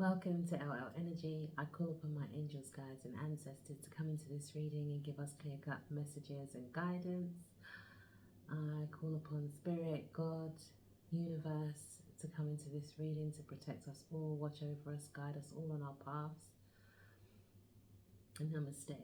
Welcome to LL Energy. I call upon my angels, guides and ancestors to come into this reading and give us clear-cut messages and guidance. I call upon Spirit, God, Universe to come into this reading to protect us all, watch over us, guide us all on our paths. And namaste.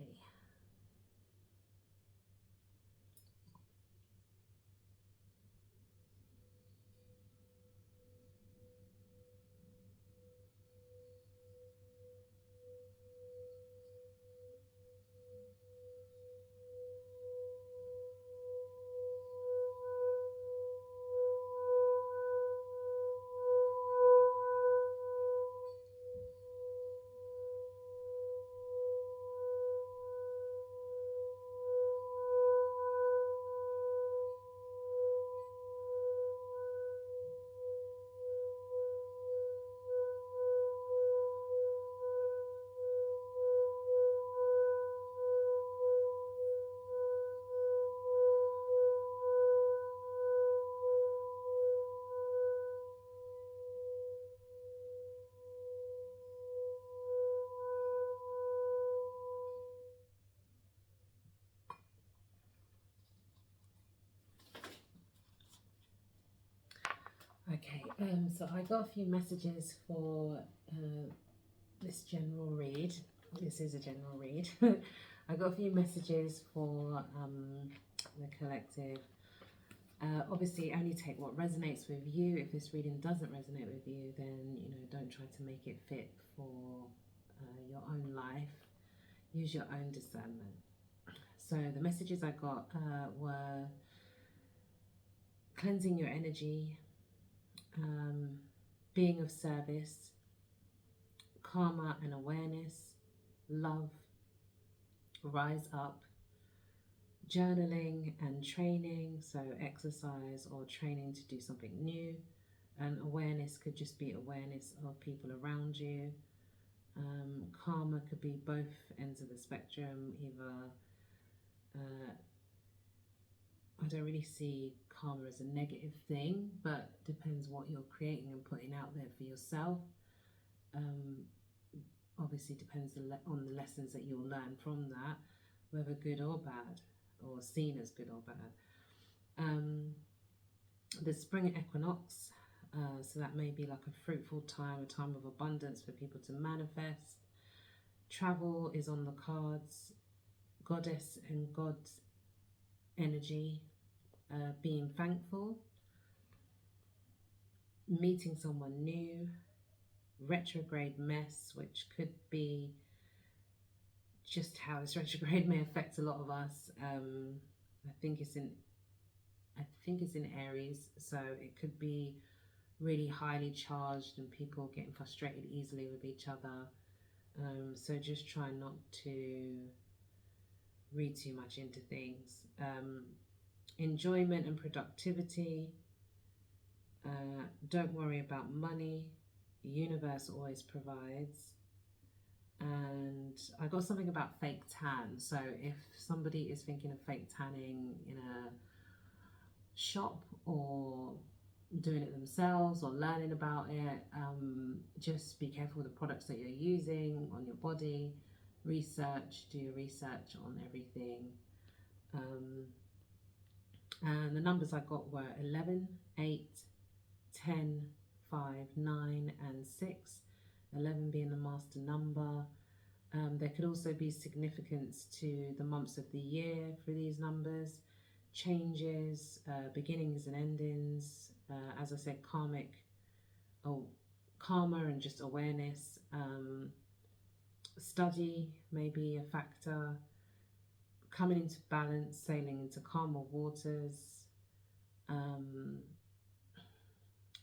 Okay, so I got a few messages for this general read. This is a general read. I got a few messages for the collective. Obviously, only take what resonates with you. If this reading doesn't resonate with you, then don't try to make it fit for your own life. Use your own discernment. So the messages I got were cleansing your energy, being of service, karma and awareness, love, rise up, journaling and training, so exercise or training to do something new. And awareness could just be awareness of people around you. Karma could be both ends of the spectrum, either I don't really see karma as a negative thing, but depends what you're creating and putting out there for yourself. Obviously depends on the lessons that you'll learn from that, whether good or bad, or seen as good or bad. The spring equinox, so that may be like a fruitful time, a time of abundance for people to manifest. Travel is on the cards. Goddess and God's energy, being thankful, meeting someone new, retrograde mess, which could be just how this retrograde may affect a lot of us. I think it's in Aries, so it could be really highly charged and people getting frustrated easily with each other. So just try not to read too much into things. Enjoyment and productivity. Don't worry about money. The universe always provides. And I got something about fake tan. So if somebody is thinking of fake tanning in a shop or doing it themselves or learning about it, just be careful with the products that you're using on your body. Do your research on everything. And the numbers I got were 11, 8, 10, 5, 9 and 6. 11 being the master number. There could also be significance to the months of the year for these numbers. Changes, beginnings and endings. As I said, karma and just awareness. Study may be a factor. Coming into balance, sailing into calmer waters,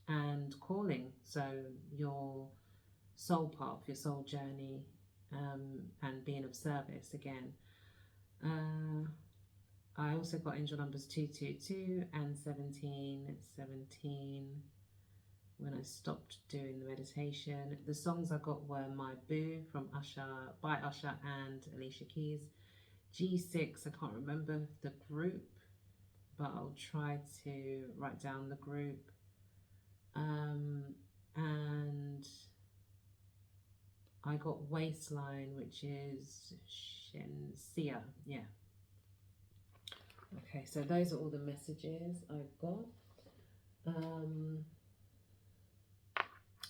and calling, so your soul path, your soul journey, and being of service again. I also got angel numbers 222 and 17. 17 when I stopped doing the meditation. The songs I got were My Boo by Usher and Alicia Keys. G6, I can't remember the group, but I'll try to write down the group. And I got waistline, which is Shensia. Yeah. Okay, so those are all the messages I've got.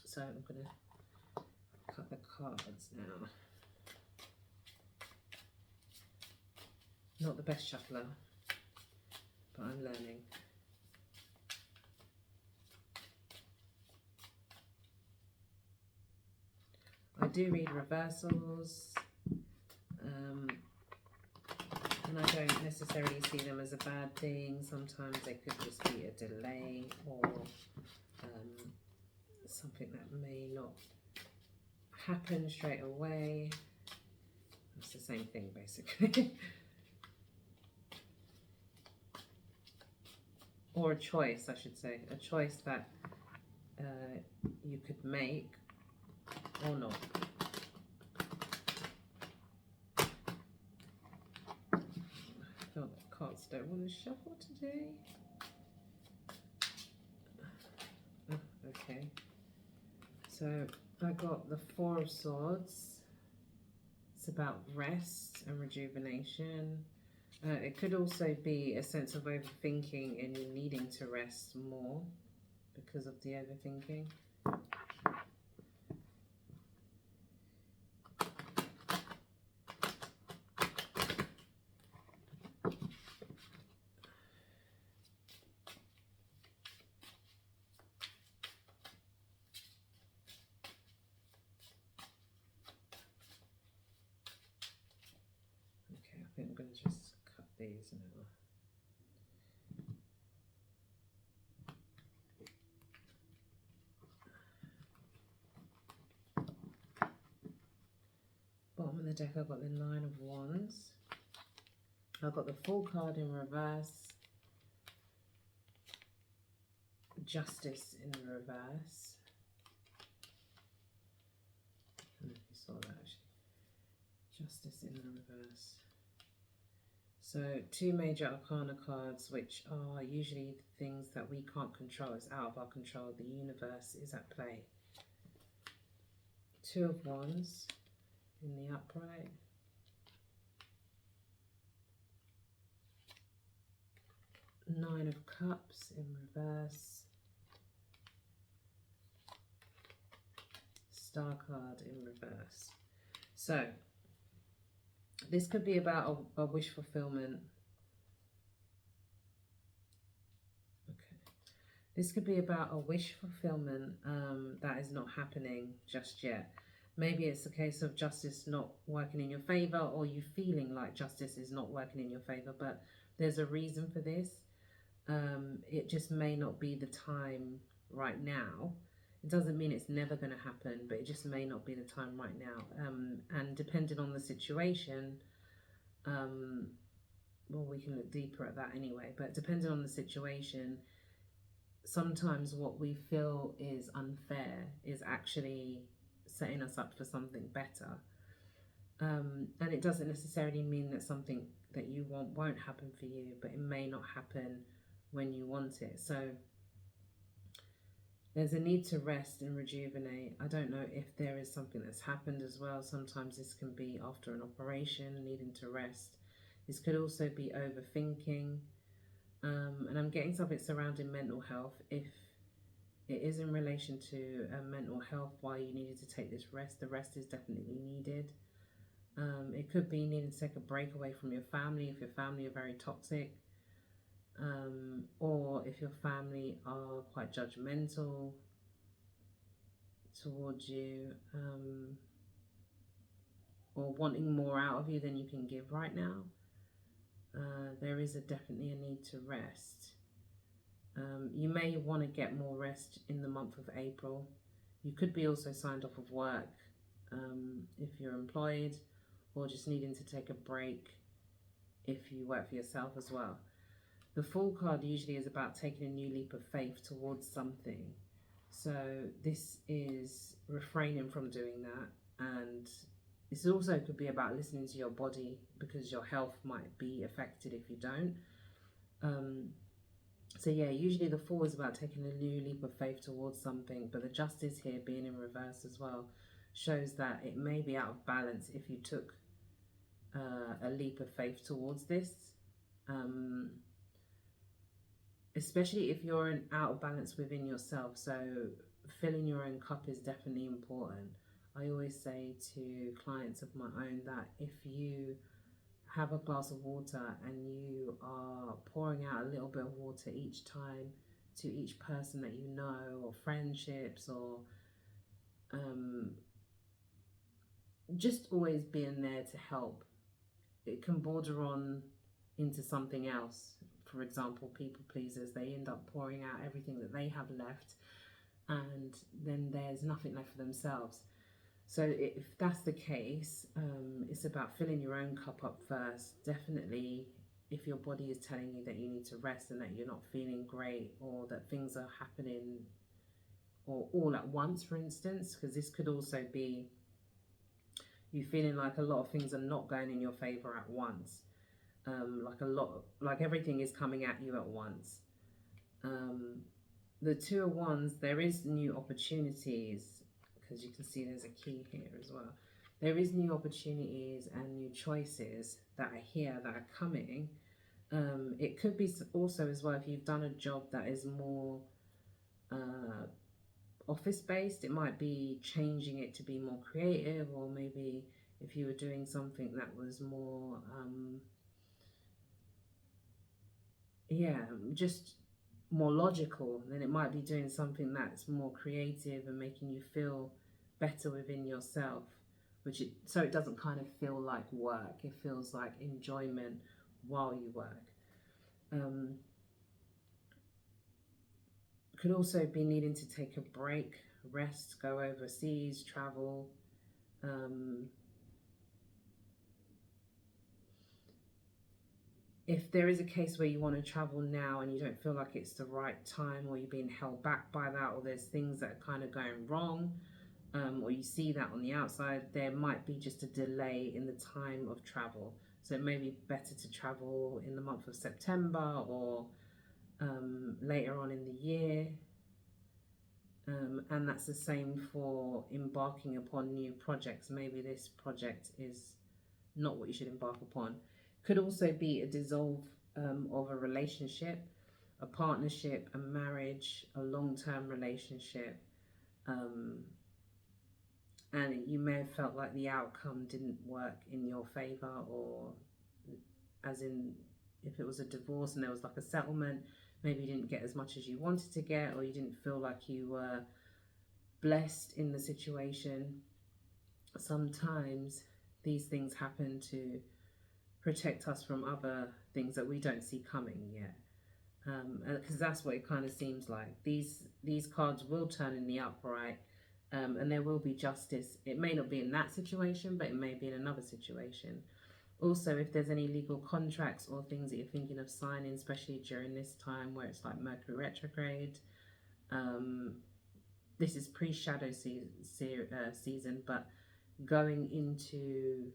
So I'm going to cut the cards now. Not the best shuffler, but I'm learning. I do read reversals, and I don't necessarily see them as a bad thing. Sometimes they could just be a delay or something that may not happen straight away. It's the same thing, basically. Or a choice, I should say. A choice that you could make or not. I feel like cards don't want to shuffle today. Oh, okay. So I got the Four of Swords. It's about rest and rejuvenation. It could also be a sense of overthinking and you needing to rest more because of the overthinking. Okay, I think I'm going to just cut these now. Bottom of the deck, I've got the Nine of Wands. I've got the Fool card in reverse. Justice in reverse. I don't know if you saw that actually. Justice in the reverse. So two major arcana cards, which are usually things that we can't control. It's out of our control. The universe is at play. Two of Wands in the upright. Nine of Cups in reverse. Star card in reverse. So this could be about a wish fulfillment. Okay. This could be about a wish fulfillment that is not happening just yet. Maybe it's a case of justice not working in your favor, or you feeling like justice is not working in your favor, but there's a reason for this. It just may not be the time right now. It doesn't mean it's never going to happen, but it just may not be the time right now. And depending on the situation, well, we can look deeper at that anyway, but depending on the situation, sometimes what we feel is unfair is actually setting us up for something better. And it doesn't necessarily mean that something that you want won't happen for you, but it may not happen when you want it. So there's a need to rest and rejuvenate. I don't know if there is something that's happened as well. Sometimes this can be after an operation, needing to rest. This could also be overthinking. And I'm getting something surrounding mental health. If it is in relation to mental health, why you needed to take this rest, the rest is definitely needed. It could be needing to take a break away from your family if your family are very toxic. Or if your family are quite judgmental towards you, or wanting more out of you than you can give right now, there is definitely a need to rest. You may want to get more rest in the month of April. You could be also signed off of work if you're employed, or just needing to take a break if you work for yourself as well. The Fool card usually is about taking a new leap of faith towards something. So this is refraining from doing that. And this also could be about listening to your body, because your health might be affected if you don't. So yeah, usually the Fool is about taking a new leap of faith towards something, but the Justice here being in reverse as well shows that it may be out of balance if you took a leap of faith towards this. Especially if you're out of balance within yourself. So filling your own cup is definitely important. I always say to clients of my own that if you have a glass of water and you are pouring out a little bit of water each time to each person that you know, or friendships, or just always being there to help, it can border on into something else. For example, people pleasers, they end up pouring out everything that they have left, and then there's nothing left for themselves. So if that's the case, it's about filling your own cup up first. Definitely, if your body is telling you that you need to rest and that you're not feeling great, or that things are happening or all at once, for instance, because this could also be you feeling like a lot of things are not going in your favor at once. Like everything is coming at you at once. The Two of Wands, there is new opportunities, because you can see there's a key here as well. There is new opportunities and new choices that are here, that are coming. It could be also as well, if you've done a job that is more office based, it might be changing it to be more creative, or maybe if you were doing something that was more just more logical, then it might be doing something that's more creative and making you feel better within yourself, so it doesn't kind of feel like work. It feels like enjoyment while you work. Could also be needing to take a break, rest, go overseas, travel. If there is a case where you want to travel now and you don't feel like it's the right time, or you're being held back by that, or there's things that are kind of going wrong, or you see that on the outside, there might be just a delay in the time of travel. So it may be better to travel in the month of September, or later on in the year. And that's the same for embarking upon new projects. Maybe this project is not what you should embark upon. Could also be a dissolve of a relationship, a partnership, a marriage, a long-term relationship. And you may have felt like the outcome didn't work in your favor, or as in if it was a divorce and there was like a settlement, maybe you didn't get as much as you wanted to get, or you didn't feel like you were blessed in the situation. Sometimes these things happen to protect us from other things that we don't see coming yet, because that's what it kind of seems like. These cards will turn in the upright, and there will be justice. It may not be in that situation, but it may be in another situation. Also, if there's any legal contracts or things that you're thinking of signing, especially during this time where it's like Mercury retrograde, this is pre-shadow season, but going into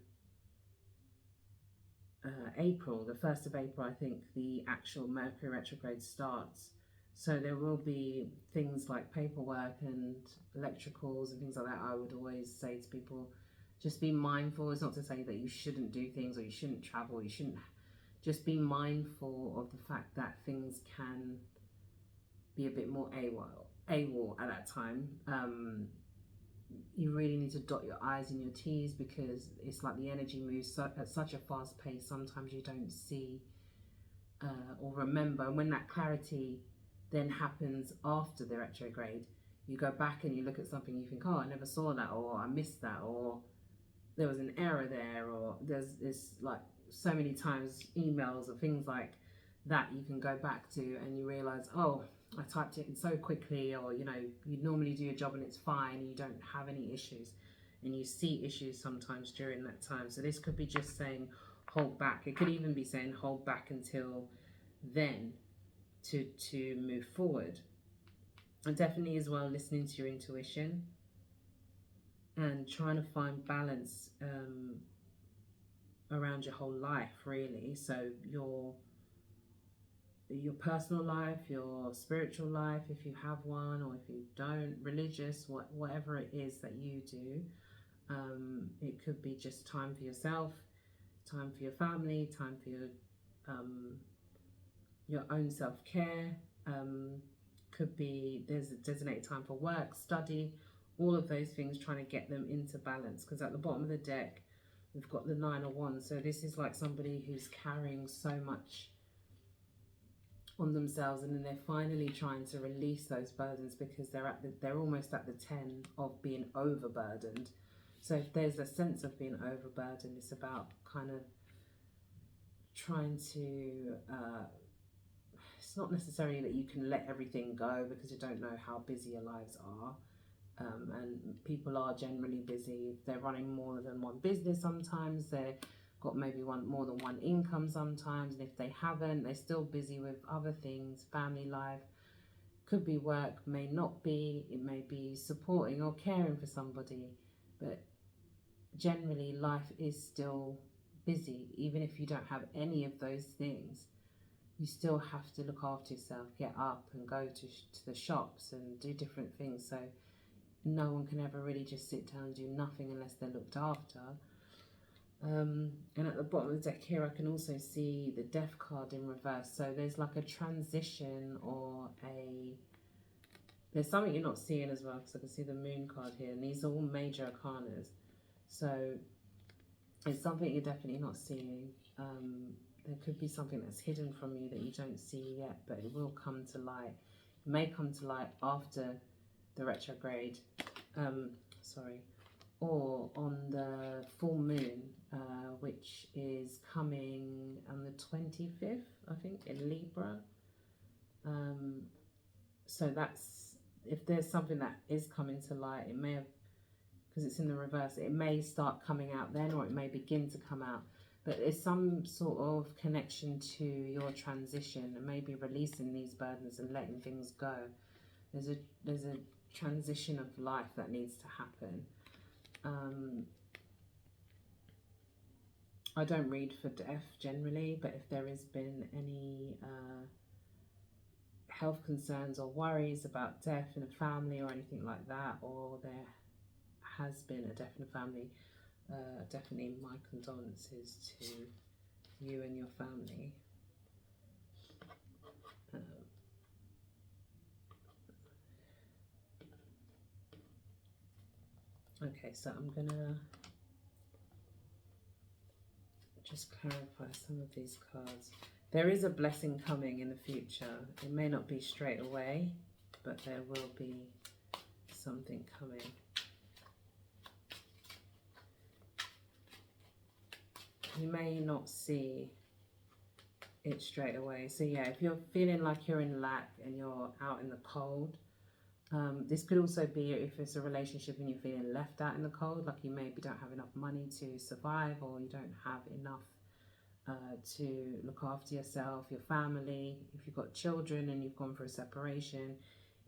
April, the 1st of April, I think the actual Mercury retrograde starts. So there will be things like paperwork and electricals and things like that. I would always say to people, just be mindful. It's not to say that you shouldn't do things, or you shouldn't travel, you shouldn't. Just be mindful of the fact that things can be a bit more AWOL at that time. You really need to dot your I's and your T's, because it's like the energy moves at such a fast pace. Sometimes you don't see or remember. And when that clarity then happens after the retrograde, you go back and you look at something, you think, oh, I never saw that, or I missed that, or there was an error there, or there's like so many times emails or things like that you can go back to, and you realize, oh, I typed it in so quickly, or you normally do your job and it's fine, and you don't have any issues, and you see issues sometimes during that time. So this could be just saying hold back. It could even be saying hold back until then to move forward. And definitely as well, listening to your intuition and trying to find balance around your whole life, really. So your personal life, your spiritual life, if you have one, or if you don't, religious, whatever it is that you do, It could be just time for yourself, time for your family, time for your own self-care. Could be there's a designated time for work, study, all of those things, trying to get them into balance. Because at the bottom of the deck, we've got the Nine of Wands. So this is like somebody who's carrying so much on themselves, and then they're finally trying to release those burdens because they're almost at the 10 of being overburdened. So if there's a sense of being overburdened, it's about kind of trying to it's not necessarily that you can let everything go, because you don't know how busy your lives are, and people are generally busy. If they're running more than one business, sometimes they've got maybe more than one income sometimes, and if they haven't, they're still busy with other things. Family life, could be work, may not be, it may be supporting or caring for somebody, but generally life is still busy. Even if you don't have any of those things, you still have to look after yourself, get up and go to the shops and do different things. So no one can ever really just sit down and do nothing unless they're looked after. And at the bottom of the deck here, I can also see the Death card in reverse. So there's like a transition, or there's something you're not seeing as well, because I can see the Moon card here, and these are all major arcanas. So it's something you're definitely not seeing. There could be something that's hidden from you that you don't see yet, but it will come to light. It may come to light after the retrograde, or on the full moon, which is coming on the 25th, I think, in Libra. So that's, if there's something that is coming to light, it may have, because it's in the reverse, it may start coming out then, or it may begin to come out. But it's some sort of connection to your transition, and maybe releasing these burdens and letting things go. There's a transition of life that needs to happen. I don't read for death generally, but if there has been any health concerns or worries about death in a family or anything like that, or there has been a death in a family, definitely my condolences to you and your family. Okay, so I'm gonna just clarify some of these cards. There is a blessing coming in the future. It may not be straight away, but there will be something coming. You may not see it straight away. So yeah, if you're feeling like you're in lack and you're out in the cold, this could also be if it's a relationship and you're feeling left out in the cold, like you maybe don't have enough money to survive, or you don't have enough to look after yourself, your family. If you've got children and you've gone through a separation,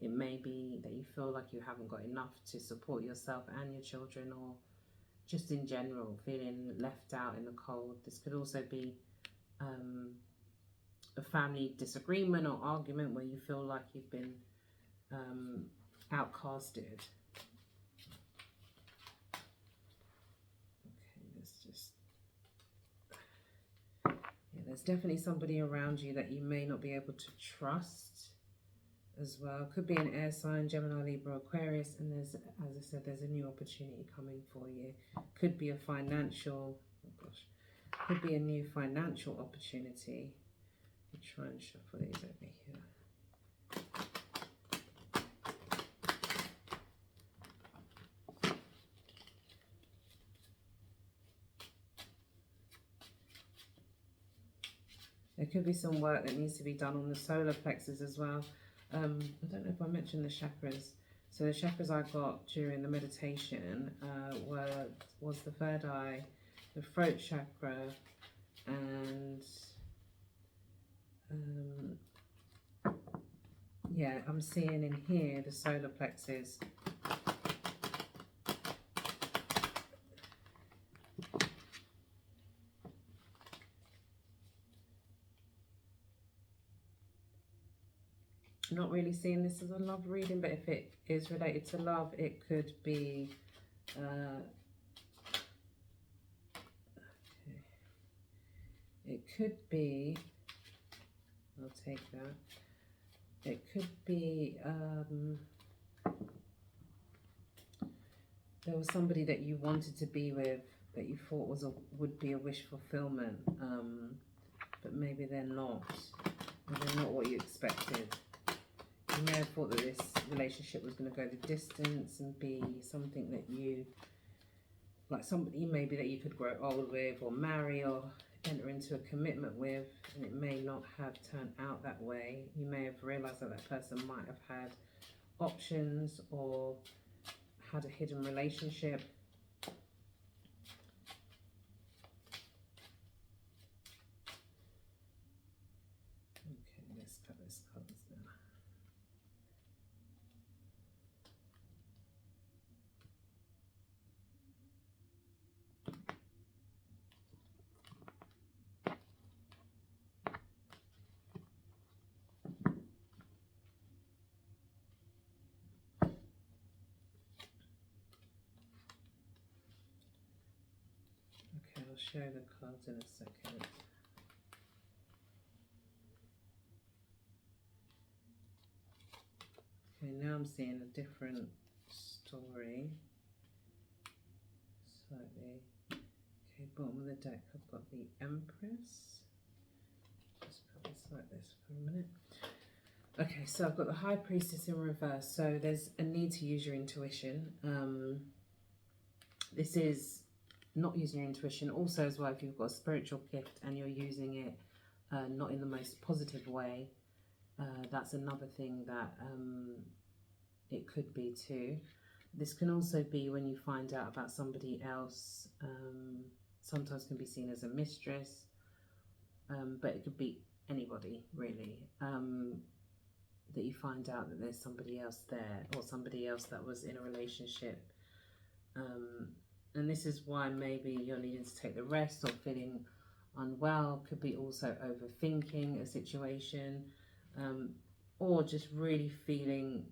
it may be that you feel like you haven't got enough to support yourself and your children, or just in general feeling left out in the cold. This could also be a family disagreement or argument where you feel like you've been outcasted. Okay, let's just, yeah, there's definitely somebody around you that you may not be able to trust as well. Could be an air sign, Gemini, Libra, Aquarius, and there's, as I said, there's a new opportunity coming for you. Could be a financial, oh gosh, could be a new financial opportunity. Let me try and shuffle these over here. There could be some work that needs to be done on the solar plexus as well. I don't know if I mentioned the chakras. So the chakras I got during the meditation was the third eye, the throat chakra, and yeah, I'm seeing in here the solar plexus. Not really seeing this as a love reading, but if it is related to love, it could be it could be, I'll take that, it could be there was somebody that you wanted to be with that you thought would be a wish fulfillment, but maybe they're not. They're not what you expected. You may have thought that this relationship was going to go the distance and be something that you, like somebody maybe that you could grow old with or marry or enter into a commitment with, and it may not have turned out that way. You may have realized that that person might have had options or had a hidden relationship. Okay, let's cut this cards now. Okay, I'll show the cards in a second. Okay, now I'm seeing a different story. Slightly. Okay, bottom of the deck, I've got the Empress. Just put this like this for a minute. Okay, so I've got the High Priestess in reverse. So there's a need to use your intuition. This is not using your intuition. Also as well, if you've got a spiritual gift and you're using it not in the most positive way, that's another thing that it could be too. This can also be when you find out about somebody else. Sometimes can be seen as a mistress, but it could be anybody really. That you find out that there's somebody else there, or somebody else that was in a relationship. And this is why maybe you're needing to take the rest, or feeling unwell. Could be also overthinking a situation, or just really feeling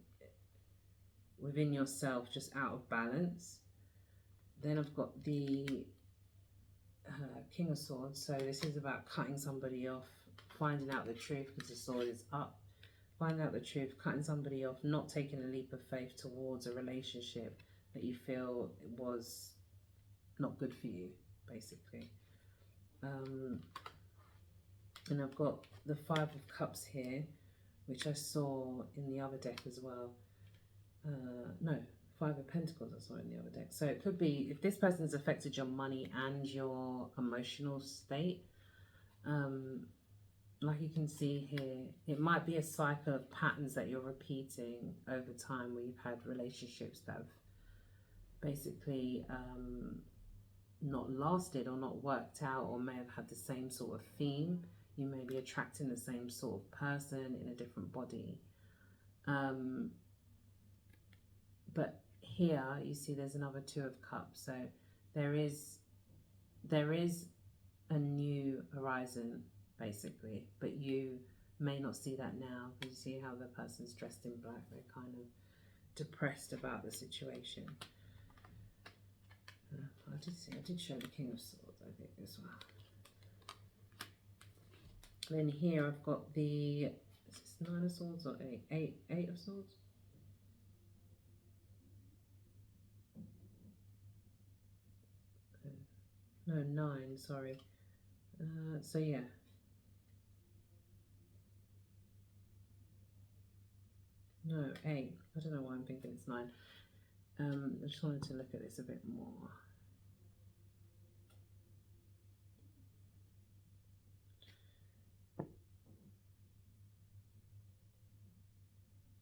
within yourself just out of balance. Then I've got the King of Swords. So this is about cutting somebody off, finding out the truth, because the sword is up. Finding out the truth, cutting somebody off, not taking a leap of faith towards a relationship that you feel was not good for you, basically. And I've got the Five of Cups here, which I saw in the other deck as well. No, Five of Pentacles I saw in the other deck. So it could be, if this person has affected your money and your emotional state, like you can see here, it might be a cycle of patterns that you're repeating over time, where you've had relationships that have basically not lasted or not worked out, or may have had the same sort of theme. You may be attracting the same sort of person in a different body. But here you see there's another Two of Cups. So there is a new horizon, basically, but you may not see that now, because you see how the person's dressed in black. They're kind of depressed about the situation. I did show the King of Swords, I think, as well. Then here I've got the, is this Nine of Swords or Eight of Swords? No, 9, sorry. So yeah. No, 8. I don't know why I'm thinking it's 9. I just wanted to look at this a bit more.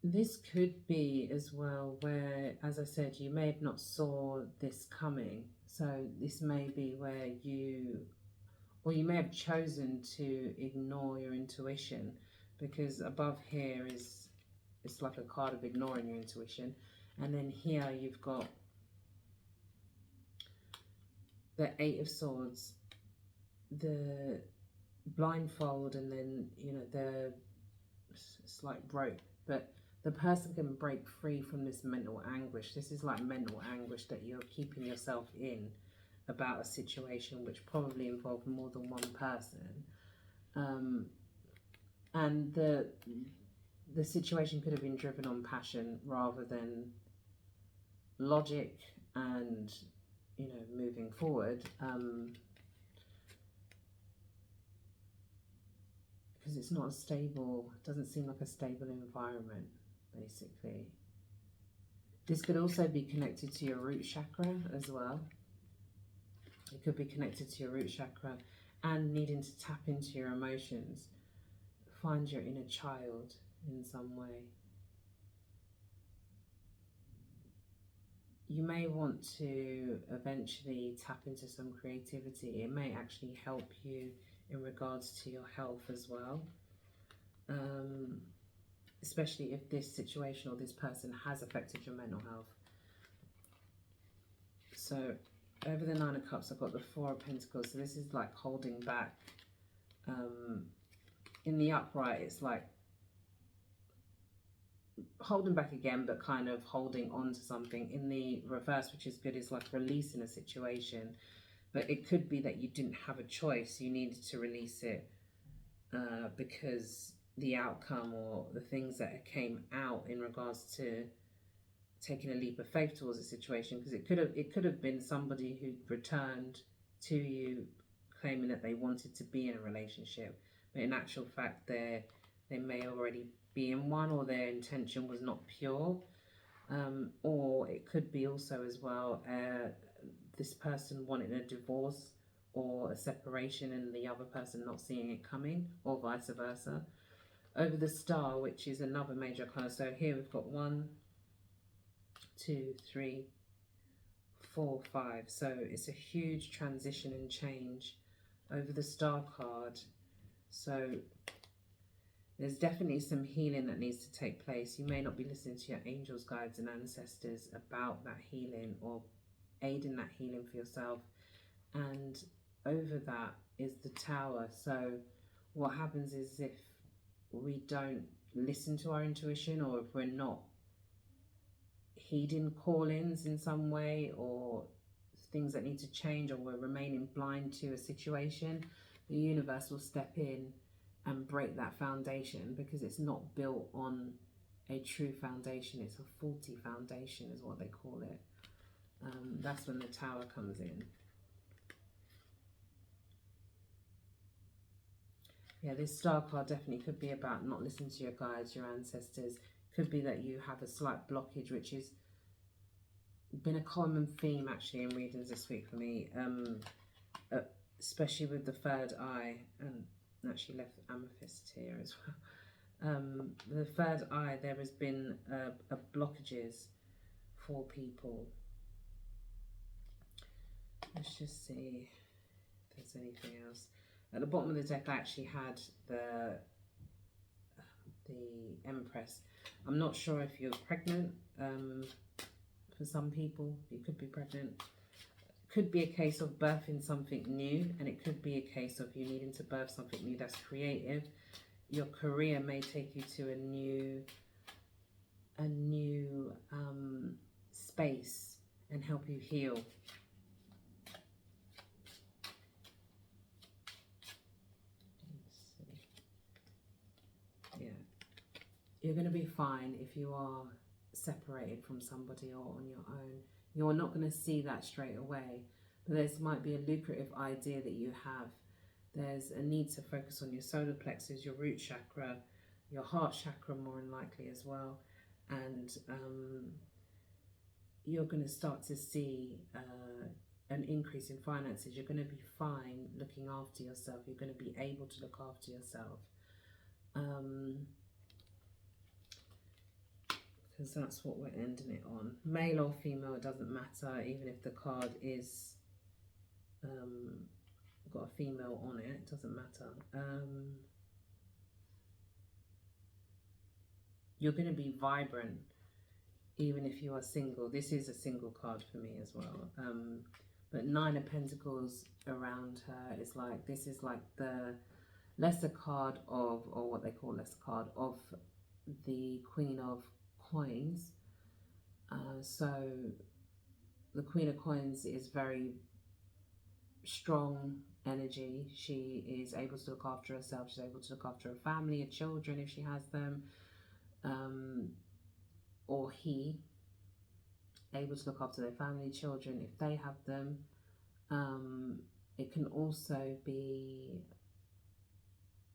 This could be as well where, as I said, you may have not saw this coming. So this may be where you may have chosen to ignore your intuition, because above here is, it's like a card of ignoring your intuition. And then here you've got the Eight of Swords, the blindfold, and then, you know, it's like rope, but the person can break free from this mental anguish. This is like mental anguish that you're keeping yourself in. about a situation which probably involved more than one person, and the situation could have been driven on passion rather than logic and, you know, moving forward, because it's not a stable, doesn't seem like a stable environment, basically. This could also be connected to your root chakra as well. It could be connected to your root chakra and needing to tap into your emotions. Find your inner child in some way. You may want to eventually tap into some creativity. It may actually help you in regards to your health as well. Especially if this situation or this person has affected your mental health. So over the Nine of Cups, I've got the Four of Pentacles. So this is like holding back. In the upright, it's like holding back again, but kind of holding on to something. In the reverse, which is good, is like releasing a situation. But it could be that you didn't have a choice. You needed to release it because the outcome or the things that came out in regards to taking a leap of faith towards a situation, because it could have been somebody who returned to you claiming that they wanted to be in a relationship, but in actual fact they may already be in one, or their intention was not pure, or it could be also as well this person wanting a divorce or a separation and the other person not seeing it coming, or vice versa. Over the Star, which is another major card. So here we've got 1, 2, 3, 4, 5. So it's a huge transition and change over the Star card. So there's definitely some healing that needs to take place. You may not be listening to your angels, guides and ancestors about that healing or aiding that healing for yourself. And over that is the Tower. So what happens is if we don't listen to our intuition, or if we're not heeding call-ins in some way, or things that need to change, or we're remaining blind to a situation, the universe will step in and break that foundation, because it's not built on a true foundation. It's a faulty foundation is what they call it. That's when the Tower comes in. Yeah, this Star card definitely could be about not listening to your guides, your ancestors. Could be that you have a slight blockage, which has been a common theme actually in readings this week for me, especially with the third eye, and actually left amethyst here as well. The third eye, there has been blockages for people. Let's just see if there's anything else. At the bottom of the deck, I actually had the Empress. I'm not sure if you're pregnant. For some people, you could be pregnant. Could be a case of birthing something new, and it could be a case of you needing to birth something new that's creative. Your career may take you to a new space and help you heal. Yeah, you're going to be fine if you are separated from somebody or on your own. You're not going to see that straight away, but there might be a lucrative idea that you have. There's a need to focus on your solar plexus, your root chakra, your heart chakra more than likely as well, and you're going to start to see an increase in finances. You're going to be fine looking after yourself. You're going to be able to look after yourself. Because that's what we're ending it on. Male or female, it doesn't matter, even if the card is got a female on it, it doesn't matter. You're going to be vibrant even if you are single. This is a single card for me as well. But Nine of Pentacles around her is like, this is like the lesser card of, or what they call lesser card of the Queen of Coins. So the Queen of Coins is very strong energy. She is able to look after herself. She's able to look after her family, her children if she has them, or he, able to look after their family, children if they have them. It can also be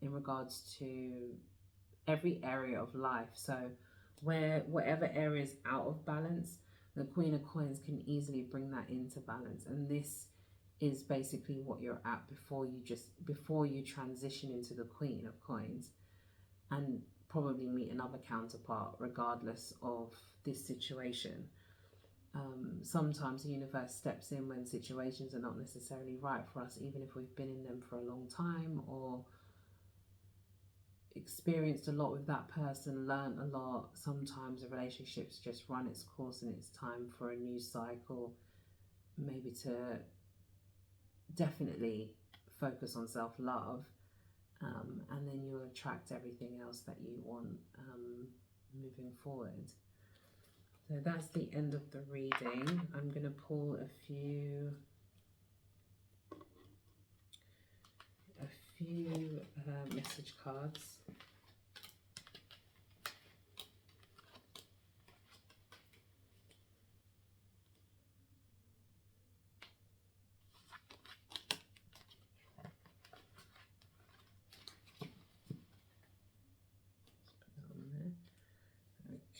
in regards to every area of life. So whatever area is out of balance, the Queen of Coins can easily bring that into balance. And this is basically what you're at before you transition into the Queen of Coins, and probably meet another counterpart regardless of this situation. Sometimes the universe steps in when situations are not necessarily right for us, even if we've been in them for a long time or experienced a lot with that person, learned a lot. Sometimes a relationship's just run its course and it's time for a new cycle, maybe to definitely focus on self-love, and then you'll attract everything else that you want moving forward. So that's the end of the reading. I'm going to pull a few message cards.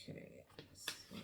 Okay, let's see.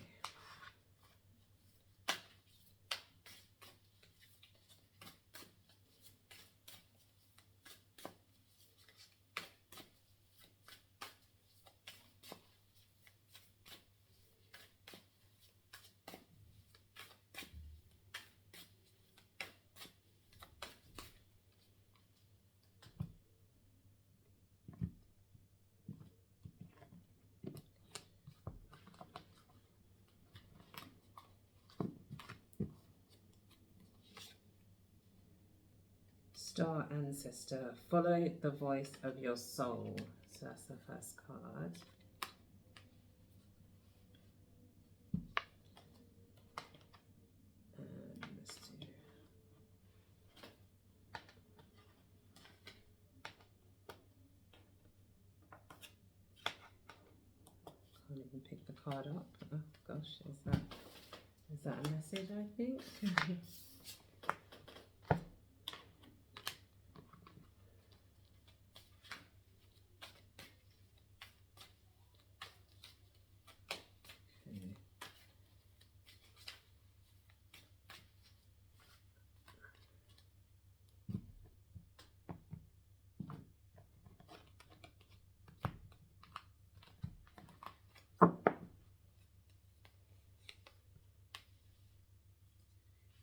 Star Ancestor, follow the voice of your soul. So that's the first card. Let's do. Can't even pick the card up. Oh gosh, is that a message, I think?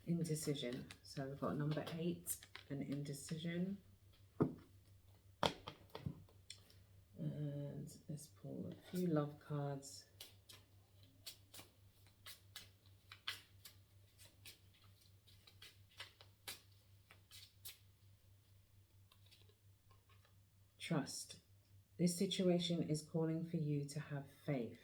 Indecision. So we've got number 8, an indecision. And let's pull a few love cards. Trust. This situation is calling for you to have faith.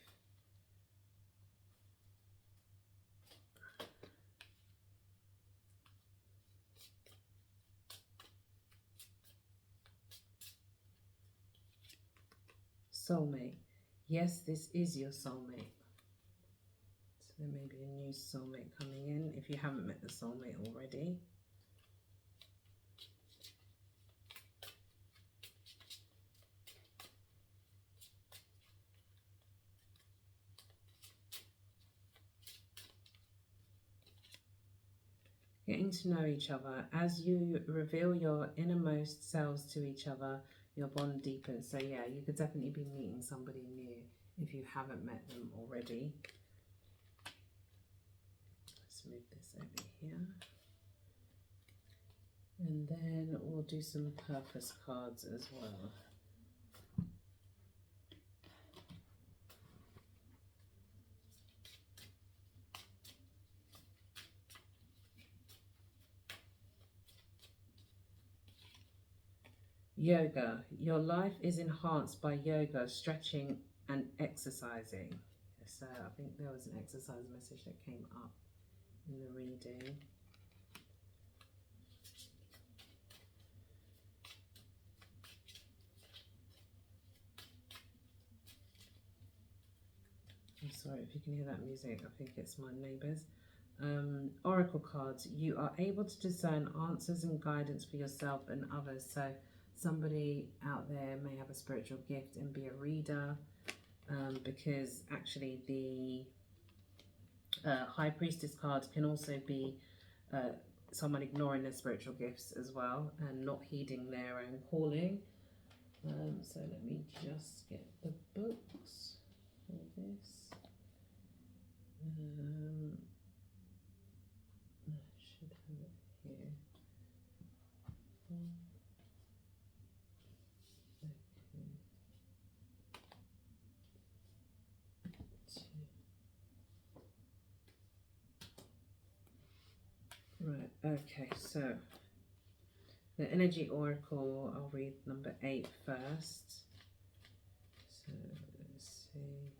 Soulmate. Yes, this is your soulmate. So there may be a new soulmate coming in if you haven't met the soulmate already. Getting to know each other. As you reveal your innermost selves to each other, your bond deepens. So yeah, you could definitely be meeting somebody new if you haven't met them already. Let's move this over here. And then we'll do some purpose cards as well. Yoga. Your life is enhanced by yoga, stretching and exercising. So I think there was an exercise message that came up in the reading. I'm sorry if you can hear that music. I think it's my neighbours. Oracle cards. You are able to discern answers and guidance for yourself and others. So somebody out there may have a spiritual gift and be a reader, because actually the High Priestess card can also be someone ignoring their spiritual gifts as well and not heeding their own calling. So let me just get the books for this. I should have it here. Right, okay, so the energy oracle, I'll read number 8 first. So let's see.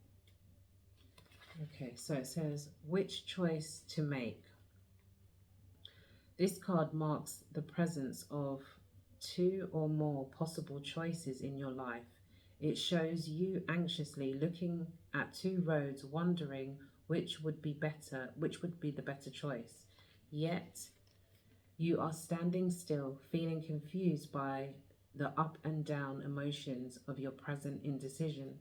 Okay, so it says, which choice to make? This card marks the presence of 2 or more possible choices in your life. It shows you anxiously looking at 2 roads, wondering which would be the better choice. Yet, you are standing still, feeling confused by the up and down emotions of your present indecision.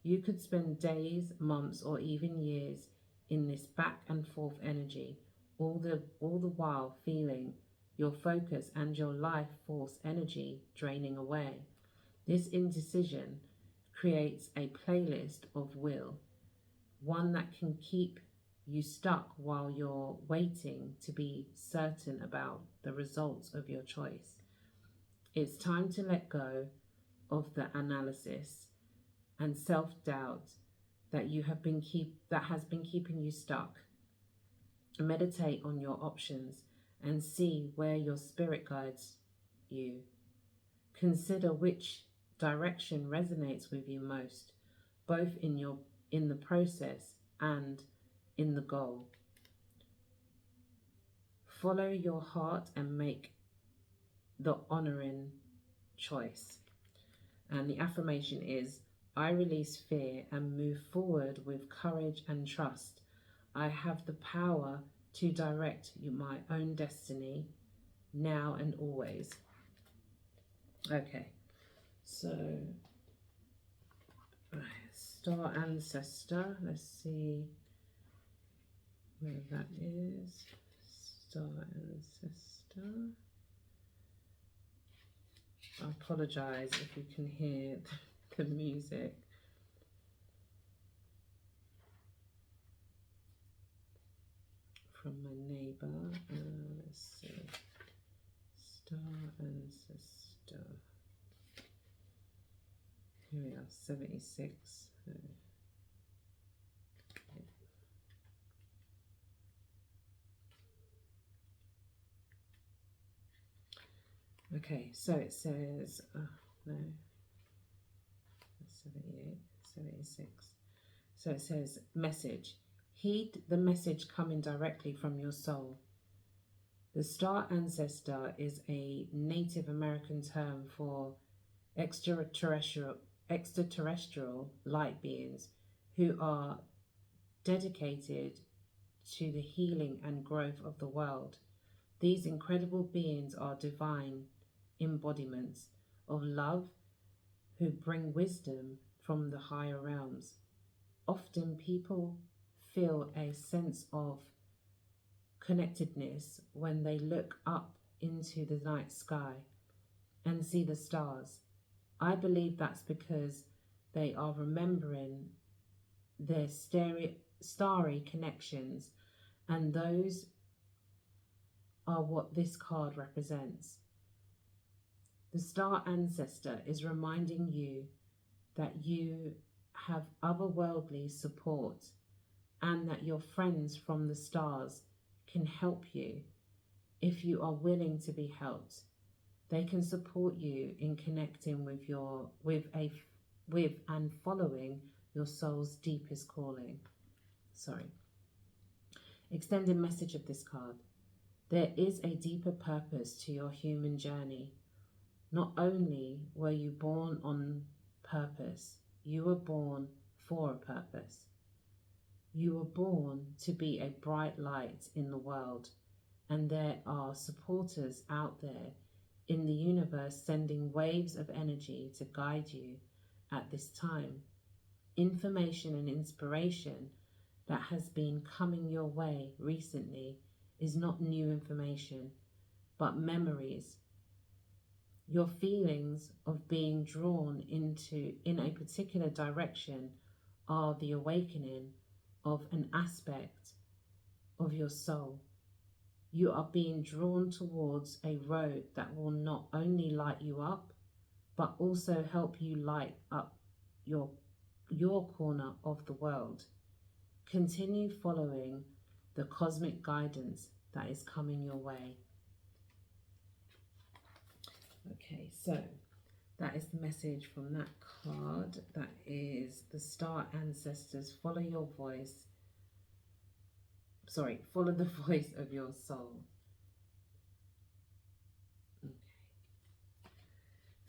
You could spend days, months, or even years in this back and forth energy, all the while feeling your focus and your life force energy draining away. This indecision creates a playlist of will, one that can keep you stuck while you're waiting to be certain about the results of your choice. It's time to let go of the analysis and self-doubt that has been keeping you stuck. Meditate on your options and see where your spirit guides you. Consider which direction resonates with you most, both in the process and in the goal. Follow your heart and make the honoring choice. And the affirmation is, I release fear and move forward with courage and trust. I have the power to direct my own destiny now and always. Okay, so Star Ancestor, let's see where that is. Star Ancestor. I apologise if you can hear the music. From my neighbour. Let's see. Star Ancestor. Here we are, 76. Okay, so it says, no, 78, 76. So it says, message. Heed the message coming directly from your soul. The Star Ancestor is a Native American term for extraterrestrial light beings who are dedicated to the healing and growth of the world. These incredible beings are divine embodiments of love who bring wisdom from the higher realms. Often people feel a sense of connectedness when they look up into the night sky and see the stars. I believe that's because they are remembering their starry connections, and those are what this card represents. The Star Ancestor is reminding you that you have otherworldly support and that your friends from the stars can help you if you are willing to be helped. They can support you in connecting with and following your soul's deepest calling. Extended message of this card. There is a deeper purpose to your human journey. Not only were you born on purpose, you were born for a purpose. You were born to be a bright light in the world, and there are supporters out there in the universe sending waves of energy to guide you at this time. Information and inspiration that has been coming your way recently is not new information, but memories. Your feelings of being drawn in a particular direction are the awakening of an aspect of your soul. You are being drawn towards a road that will not only light you up, but also help you light up your corner of the world. Continue following the cosmic guidance that is coming your way. Okay, so that is the message from that card. That is the star ancestors. Follow your voice. Sorry, follow the voice of your soul. Okay.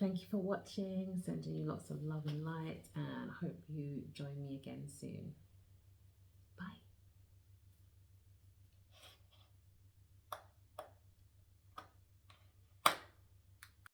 Thank you for watching. Sending you lots of love and light, and I hope you join me again soon.